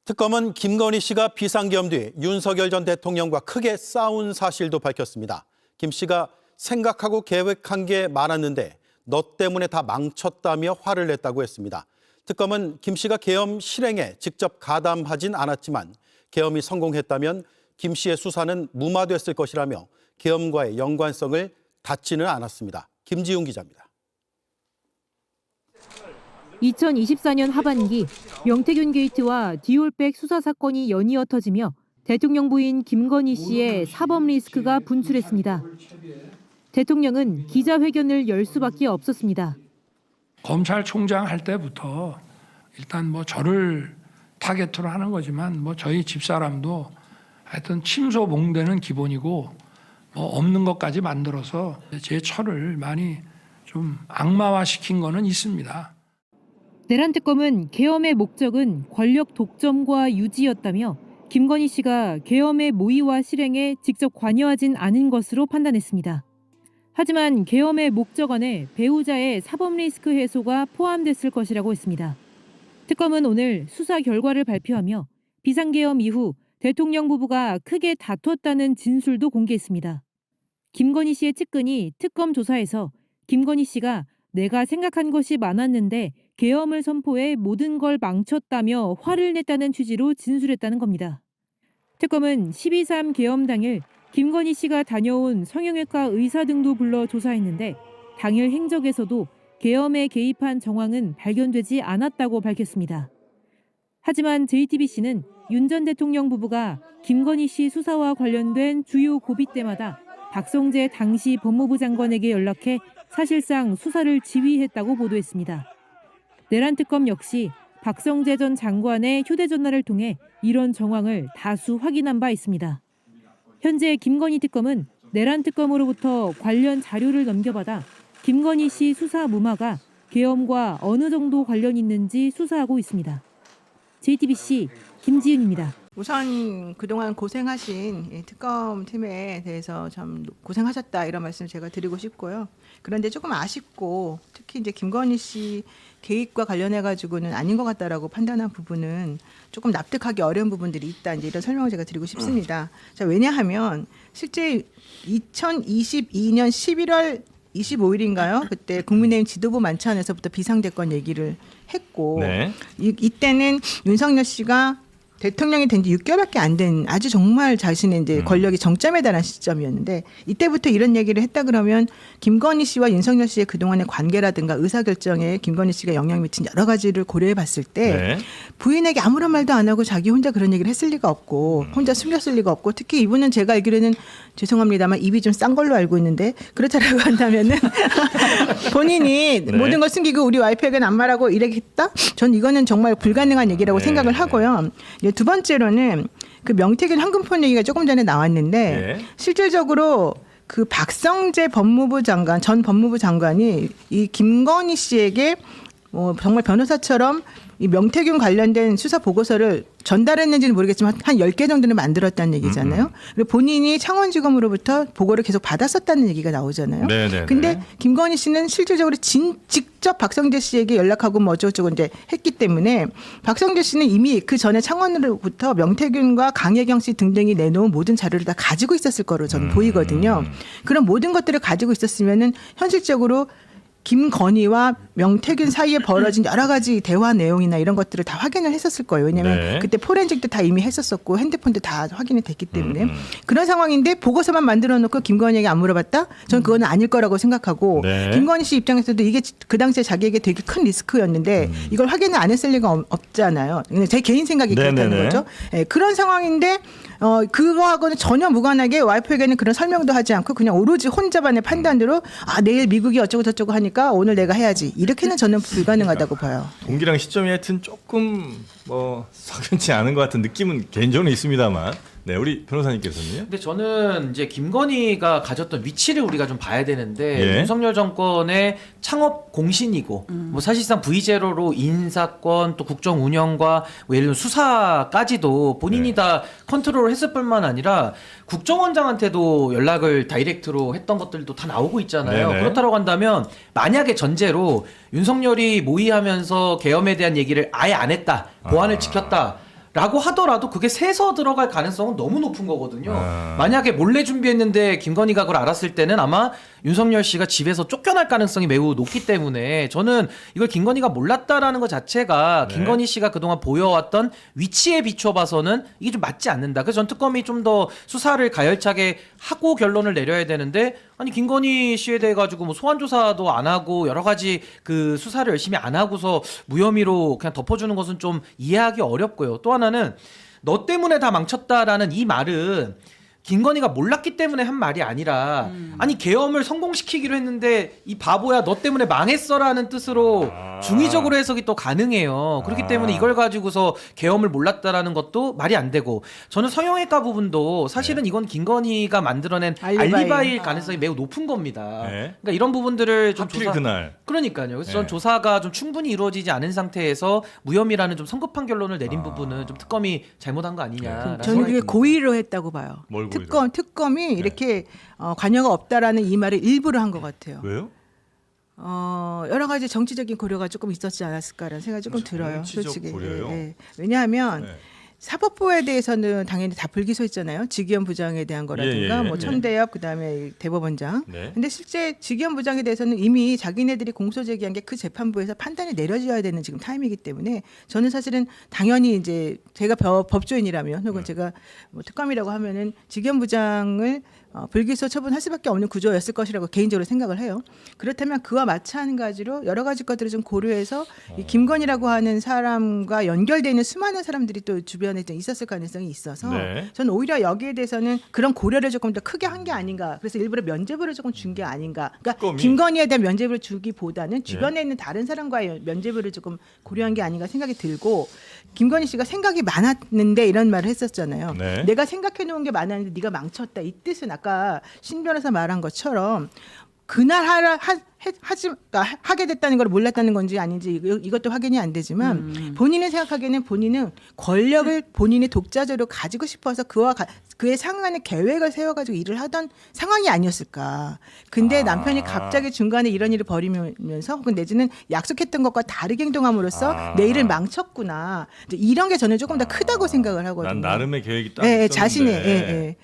특검은 김건희 씨가 비상계엄 뒤 윤석열 전 대통령과 크게 싸운 사실도 밝혔습니다. 김 씨가 생각하고 계획한 게 많았는데 너 때문에 다 망쳤다며 화를 냈다고 했습니다. 특검은 김 씨가 계엄 실행에 직접 가담하진 않았지만 계엄이 성공했다면 김 씨의 수사는 무마됐을 것이라며 계엄과의 연관성을 닫지는 않았습니다. 김지훈 기자입니다. 2024년 하반기 명태균 게이트와 디올백 수사 사건이 연이어 터지며 대통령 부인 김건희 씨의 사법 리스크가 분출했습니다. 대통령은 기자회견을 열 수밖에 없었습니다. 검찰총장 할 때부터 일단 저를 타겟으로 하는 거지만 저희 집사람도 하여튼 침소봉대는 기본이고 없는 것까지 만들어서 제 처를 많이 좀 악마화시킨 거는 있습니다. 내란 특검은 계엄의 목적은 권력 독점과 유지였다며 김건희 씨가 계엄의 모의와 실행에 직접 관여하진 않은 것으로 판단했습니다. 하지만 계엄의 목적 안에 배우자의 사법 리스크 해소가 포함됐을 것이라고 했습니다. 특검은 오늘 수사 결과를 발표하며 비상계엄 이후 대통령 부부가 크게 다퉜다는 진술도 공개했습니다. 김건희 씨의 측근이 특검 조사에서 김건희 씨가 내가 생각한 것이 많았는데 계엄을 선포해 모든 걸 망쳤다며 화를 냈다는 취지로 진술했다는 겁니다. 특검은 12.3 계엄 당일 김건희 씨가 다녀온 성형외과 의사 등도 불러 조사했는데 당일 행적에서도 계엄에 개입한 정황은 발견되지 않았다고 밝혔습니다. 하지만 JTBC는 윤 전 대통령 부부가 김건희 씨 수사와 관련된 주요 고비 때마다 박성재 당시 법무부 장관에게 연락해 사실상 수사를 지휘했다고 보도했습니다. 내란 특검 역시 박성재 전 장관의 휴대전화를 통해 이런 정황을 다수 확인한 바 있습니다. 현재 김건희 특검은 내란 특검으로부터 관련 자료를 넘겨받아 김건희 씨 수사 무마가 계엄과 어느 정도 관련이 있는지 수사하고 있습니다. JTBC 김지은입니다. 우선 그동안 고생하신 특검팀에 대해서 참 고생하셨다 이런 말씀 제가 드리고 싶고요. 그런데 조금 아쉽고 특히 이제 김건희 씨 개입과 관련해 가지고는 아닌 것 같다라고 판단한 부분은 조금 납득하기 어려운 부분들이 있다. 이제 이런 설명을 제가 드리고 싶습니다. 자, 왜냐하면 실제 2022년 11월 25일인가요? 그때 국민의힘 지도부 만찬에서부터 비상대권 얘기를 했고 네. 이때는 윤석열 씨가 대통령이 된 지 6개월밖에 안 된 아주 정말 자신의 이제 권력이 정점에 달한 시점이었는데 이때부터 이런 얘기를 했다 그러면 김건희 씨와 윤석열 씨의 그동안의 관계라든가 의사결정에 김건희 씨가 영향을 미친 여러 가지를 고려해 봤을 때 네. 부인에게 아무런 말도 안 하고 자기 혼자 그런 얘기를 했을 리가 없고 혼자 숨겼을 리가 없고 특히 이분은 제가 알기로는 죄송합니다만 입이 좀 싼 걸로 알고 있는데 그렇다라고 한다면은 본인이 네. 모든 걸 숨기고 우리 와이프에게는 안 말하고 이랬다? 전 이거는 정말 불가능한 얘기라고 네. 생각을 하고요. 두 번째로는 그 명태균 황금폰 얘기가 조금 전에 나왔는데 네. 실질적으로 그 박성재 법무부 장관 전 법무부 장관이 이 김건희 씨에게 정말 변호사처럼 이 명태균 관련된 수사 보고서를 전달했는지는 모르겠지만 한 10개 정도는 만들었다는 얘기잖아요. 그리고 본인이 창원지검으로부터 보고를 계속 받았었다는 얘기가 나오잖아요. 네네네. 근데 김건희 씨는 실질적으로 직접 박성재 씨에게 연락하고 어쩌고저쩌고 이제 했기 때문에 박성재 씨는 이미 그 전에 창원으로부터 명태균과 강혜경 씨 등등이 내놓은 모든 자료를 다 가지고 있었을 거로 저는 보이거든요. 그런 모든 것들을 가지고 있었으면은 현실적으로 김건희와 명태균 사이에 벌어진 여러 가지 대화 내용이나 이런 것들을 다 확인을 했었을 거예요. 왜냐하면 네. 그때 포렌식도 다 이미 했었었고 핸드폰도 다 확인이 됐기 때문에 그런 상황인데 보고서만 만들어 놓고 김건희에게 안 물어봤다? 저는 그거는 아닐 거라고 생각하고 네. 김건희 씨 입장에서도 이게 그 당시에 자기에게 되게 큰 리스크였는데 이걸 확인을 안 했을 리가 없잖아요. 제 개인 생각이 그렇다는 네네네. 거죠. 예, 그런 상황인데 그거하고는 전혀 무관하게 와이프에게는 그런 설명도 하지 않고 그냥 오로지 혼자만의 판단으로 내일 미국이 어쩌고 저쩌고 하니까 오늘 내가 해야지. 이렇게는 저는 불가능하다고 봐요. 동기랑 시점이 하여튼 조금 석연치 않은 것 같은 느낌은 개인적으로 있습니다만. 네, 우리 변호사님께서는요? 근데 저는 이제 김건희가 가졌던 위치를 우리가 좀 봐야 되는데 예. 윤석열 정권의 창업 공신이고 사실상 V0로 인사권 또 국정 운영과 예를 들면 수사까지도 본인이 네. 다 컨트롤을 했을 뿐만 아니라 국정원장한테도 연락을 다이렉트로 했던 것들도 다 나오고 있잖아요. 네네. 그렇다고 한다면 만약에 전제로 윤석열이 모의하면서 계엄에 대한 얘기를 아예 안 했다, 보안을 지켰다 라고 하더라도 그게 새서 들어갈 가능성은 너무 높은 거거든요. 아. 만약에 몰래 준비했는데 김건희가 그걸 알았을 때는 아마 윤석열 씨가 집에서 쫓겨날 가능성이 매우 높기 때문에 저는 이걸 김건희가 몰랐다라는 것 자체가 네. 김건희 씨가 그동안 보여왔던 위치에 비춰봐서는 이게 좀 맞지 않는다. 그래서 전 특검이 좀 더 수사를 가열차게 하고 결론을 내려야 되는데 아니 김건희 씨에 대해 가지고 뭐 소환 조사도 안 하고 여러 가지 그 수사를 열심히 안 하고서 무혐의로 그냥 덮어주는 것은 좀 이해하기 어렵고요. 또 하나는 너 때문에 다 망쳤다라는 이 말은 김건희가 몰랐기 때문에 한 말이 아니라 아니 계엄을 성공시키기로 했는데 이 바보야 너 때문에 망했어라는 뜻으로 중의적으로 해석이 또 가능해요. 그렇기 때문에 이걸 가지고서 계엄을 몰랐다라는 것도 말이 안 되고 저는 성형외과 부분도 사실은 이건 김건희가 만들어낸 알리바이. 알리바이일 가능성이 매우 높은 겁니다. 네. 그러니까 이런 부분들을 좀 하필 조사 그날. 그러니까요. 그래서 네. 전 조사가 좀 충분히 이루어지지 않은 상태에서 무혐의라는 좀 성급한 결론을 내린 부분은 좀 특검이 잘못한 거 아니냐. 저는 그게 고의로 했다고 봐요. 뭘 고의로? 특검이 이렇게 관여가 없다라는 이 말을 일부러 한 것 같아요. 왜요? 여러 가지 정치적인 고려가 조금 있었지 않았을까라는 생각이 조금 들어요. 정치적 솔직히. 고려요? 왜냐하면 네. 사법부에 대해서는 당연히 다 불기소했잖아요. 직위원 부장에 대한 거라든가 예, 예, 뭐 예. 천대엽 그다음에 대법원장. 네. 근데 실제 직위원 부장에 대해서는 이미 자기네들이 공소 제기한 게 그 재판부에서 판단이 내려져야 되는 지금 타임이기 때문에 저는 사실은 당연히 이제 제가 법조인이라면 혹은 제가 뭐 특검이라고 하면은 직위원 부장을 불기소 처분할 수밖에 없는 구조였을 것이라고 개인적으로 생각을 해요. 그렇다면 그와 마찬가지로 여러 가지 것들을 좀 고려해서 이 김건희라고 하는 사람과 연결되어 있는 수많은 사람들이 또 주변에 좀 있었을 가능성이 있어서 네. 저는 오히려 여기에 대해서는 그런 고려를 조금 더 크게 한 게 아닌가. 그래서 일부러 면죄부를 조금 준 게 아닌가. 그러니까 특검이? 김건희에 대한 면죄부를 주기보다는 주변에 있는 다른 사람과의 면죄부를 조금 고려한 게 아닌가 생각이 들고 김건희 씨가 생각이 많았는데 이런 말을 했었잖아요. 네. 내가 생각해 놓은 게 많았는데 네가 망쳤다. 이 뜻은 아까 신 변호사 말한 것처럼 그날 하게 됐다는 걸 몰랐다는 건지 아닌지 이것도 확인이 안 되지만 본인이 생각하기에는 본인은 권력을 본인이 독자적으로 가지고 싶어서 그에 상응하는 계획을 세워가지고 일을 하던 상황이 아니었을까. 근데 남편이 갑자기 중간에 이런 일을 벌이면서 혹은 내지는 약속했던 것과 다르게 행동함으로써 내 일을 망쳤구나. 이제 이런 게 저는 조금 더 크다고 생각을 하거든요. 난 나름의 계획이 딱 예, 있었는데. 자신의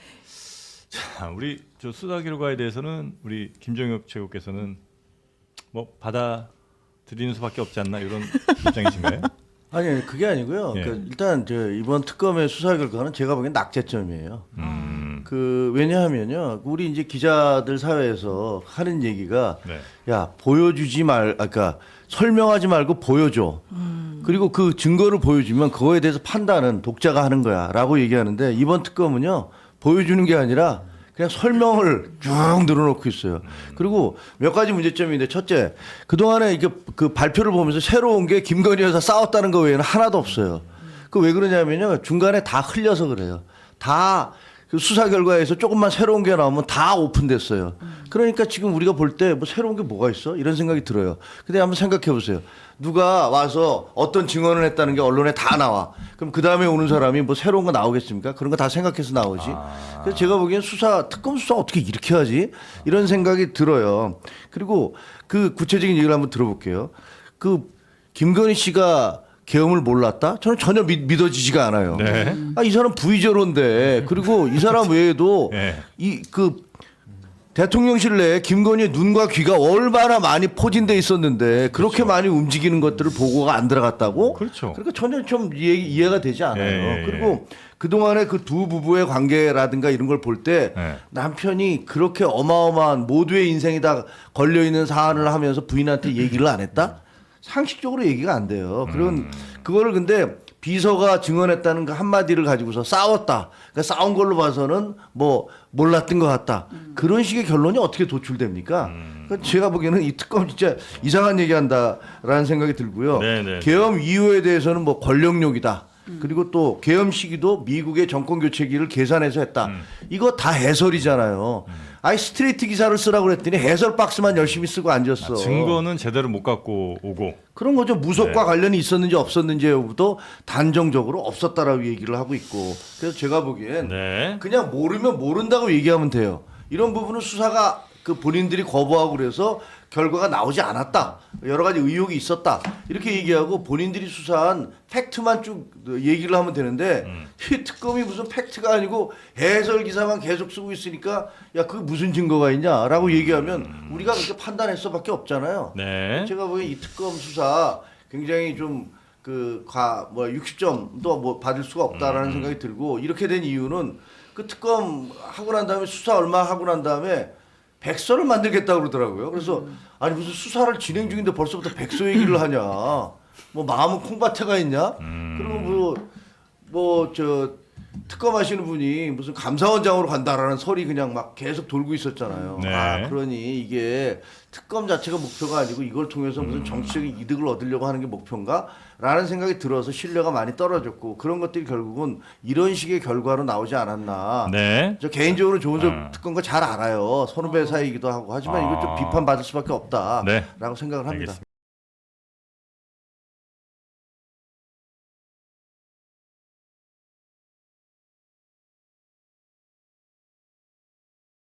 자, 우리 저 수사 결과에 대해서는 우리 김종혁 최고께서는 뭐 받아들이는 수밖에 없지 않나 이런 입장이신가요? 아니 그게 아니고요. 예. 그 일단 이번 특검의 수사 결과는 제가 보기엔 낙제점이에요. 왜냐하면요, 우리 이제 기자들 사회에서 하는 얘기가 네. 야 그러니까 설명하지 말고 보여줘. 그리고 그 증거를 보여주면 그거에 대해서 판단은 독자가 하는 거야라고 얘기하는데 이번 특검은요 보여주는 게 아니라 그냥 설명을 쭉 늘어놓고 있어요. 그리고 몇 가지 문제점인데 첫째, 그동안에 이게 그 발표를 보면서 새로운 게 김건희 여사 싸웠다는 거 외에는 하나도 없어요. 그 왜 그러냐면요. 중간에 다 흘려서 그래요. 다 그 수사 결과에서 조금만 새로운 게 나오면 다 오픈됐어요. 그러니까 지금 우리가 볼 때 뭐 새로운 게 뭐가 있어? 이런 생각이 들어요. 근데 한번 생각해 보세요. 누가 와서 어떤 증언을 했다는 게 언론에 다 나와. 그럼 그 다음에 오는 사람이 뭐 새로운 거 나오겠습니까? 그런 거 다 생각해서 나오지. 그래서 제가 보기엔 특검 수사 어떻게 이렇게 하지? 이런 생각이 들어요. 그리고 그 구체적인 얘기를 한번 들어볼게요. 그 김건희 씨가 계엄을 몰랐다? 저는 전혀 믿어지지가 않아요. 네. 이 사람 부의제로인데 그리고 이 사람 외에도 네. 대통령실 내에 김건희의 눈과 귀가 얼마나 많이 포진돼 있었는데 그렇게 많이 움직이는 것들을 보고가 안 들어갔다고? 그렇죠. 그러니까 전혀 좀 이해가 되지 않아요. 예, 예, 그리고 그동안에 그 두 부부의 관계라든가 이런 걸 볼 때 예. 남편이 그렇게 어마어마한 모두의 인생이 다 걸려있는 사안을 하면서 부인한테 얘기를 안 했다? 상식적으로 얘기가 안 돼요. 그거를 근데 비서가 증언했다는 그 한마디를 가지고서 싸웠다. 그러니까 싸운 걸로 봐서는 뭐 몰랐던 것 같다. 그런 식의 결론이 어떻게 도출됩니까? 그러니까 제가 보기에는 이 특검 진짜 이상한 얘기한다라는 생각이 들고요. 네네. 계엄 이후에 대해서는 뭐 권력욕이다. 그리고 또 계엄 시기도 미국의 정권 교체기를 계산해서 했다. 이거 다 해설이잖아요. 스트레이트 기사를 쓰라고 그랬더니 해설 박스만 열심히 쓰고 앉았어. 증거는 제대로 못 갖고 오고. 그런 거죠. 무속과 네. 관련이 있었는지 없었는지 여부도 단정적으로 없었다라고 얘기를 하고 있고. 그래서 제가 보기엔 네. 그냥 모르면 모른다고 얘기하면 돼요. 이런 부분은 수사가 본인들이 거부하고 그래서 결과가 나오지 않았다. 여러 가지 의혹이 있었다. 이렇게 얘기하고 본인들이 수사한 팩트만 쭉 얘기를 하면 되는데 이 특검이 무슨 팩트가 아니고 해설 기사만 계속 쓰고 있으니까 야 그게 무슨 증거가 있냐라고 얘기하면 우리가 그렇게 판단했어밖에 없잖아요. 네. 제가 보기엔 이 특검 수사 굉장히 좀 그 60점도 뭐 받을 수가 없다라는 생각이 들고 이렇게 된 이유는 그 특검 하고 난 다음에 수사 얼마 하고 난 다음에 백서를 만들겠다고 그러더라고요. 그래서 아니 무슨 수사를 진행 중인데 벌써부터 백서 얘기를 하냐? 뭐 마음은 콩밭에가 있냐? 그리고 뭐 저 특검 하시는 분이 무슨 감사원장으로 간다라는 설이 그냥 막 계속 돌고 있었잖아요. 네. 아 그러니 이게 특검 자체가 목표가 아니고 이걸 통해서 무슨 정치적인 이득을 얻으려고 하는 게 목표인가? 라는 생각이 들어서 신뢰가 많이 떨어졌고 그런 것들이 결국은 이런 식의 결과로 나오지 않았나. 네. 저 개인적으로 조은석 특검과 잘 알아요. 선후배 사이이기도 하고 하지만 이거 좀 비판받을 수밖에 없다라고 네. 생각을 합니다. 알겠습니다.